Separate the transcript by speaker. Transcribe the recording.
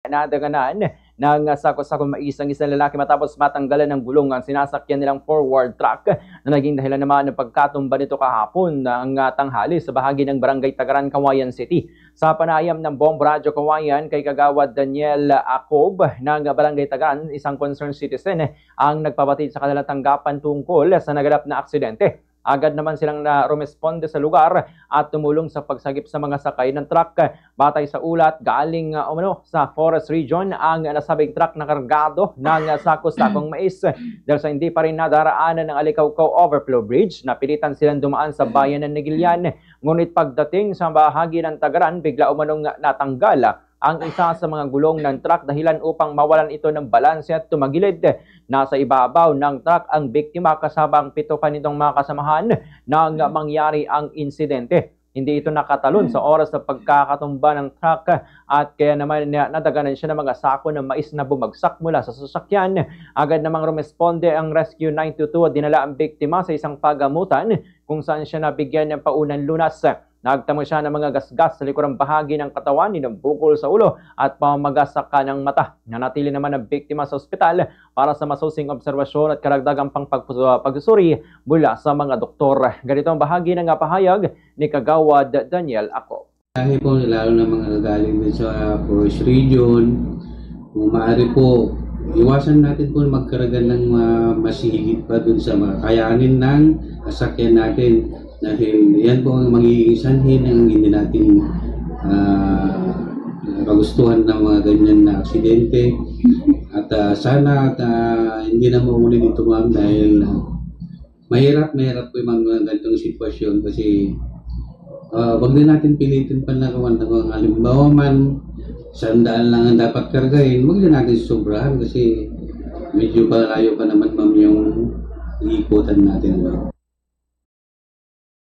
Speaker 1: Nadaganan ng sako-sakong mais ang isang lalaki matapos matanggalan ng gulong ang sinasakyan nilang forward truck na naging dahilan naman ng pagkatumba nito kahapon ng tanghali sa bahagi ng Barangay Tagaran, Cauayan City. Sa panayam ng Bomb Radio Cauayan kay Kagawad Daniel Acob ng Barangay Tagaran, isang concerned citizen ang nagpabatid sa kanilang tanggapan tungkol sa naganap na aksidente. Agad naman silang rumesponde sa lugar at tumulong sa pagsagip sa mga sakay ng truck. Batay sa ulat, galing sa Forest Region ang nasabing truck na kargado ng sako-sakong mais dahil sa hindi pa rin nadaraanan ng Alicaucao Overflow Bridge. Napilitan silang dumaan sa bayan ng Negilian. Ngunit pagdating sa bahagi ng Tagaran, bigla umanong natanggal ang isa sa mga gulong ng truck dahilan upang mawalan ito ng balanse at tumagilid. Nasa ibabaw ng truck ang biktima kasabang 7 pa nitong mga kasamahan nang mangyari ang insidente. Hindi ito nakatalon sa oras ng pagkakatumba ng truck at kaya naman nadaganan siya ng mga sako ng mais na bumagsak mula sa sasakyan. Agad namang rumesponde ang Rescue 922 at dinala ang biktima sa isang pagamutan kung saan siya nabigyan ng paunang lunas. Nagtamo siya ng mga gasgas sa likurang bahagi ng katawan, bukol sa ulo at pamamagas sa kanang mata. Nanatili naman ang biktima sa ospital para sa masusing obserbasyon at karagdagang pagsusuri mula sa mga doktor. Ganito ang bahagi ng pahayag ni Kagawad Daniel Acob.
Speaker 2: Dahil po lalo na mga galing sa Forest Region, kung maaari po, iwasan natin po magkaragan ng masihigit pa dun sa mga kayanin ng sasakyan natin. Dahil yan po ang magiging sanhin ng hindi natin kagustuhan ng mga ganyan na aksidente. At sana hindi na maulit ito, ma'am, dahil mahirap po yung mga ganitong sitwasyon kasi wag din natin pilitin pa na kawan ng halimbawa man 100 lang ang dapat kargahin, wag din natin sobrahan kasi medyo palayo pa naman, ma'am, yung iikutan natin, ma'am.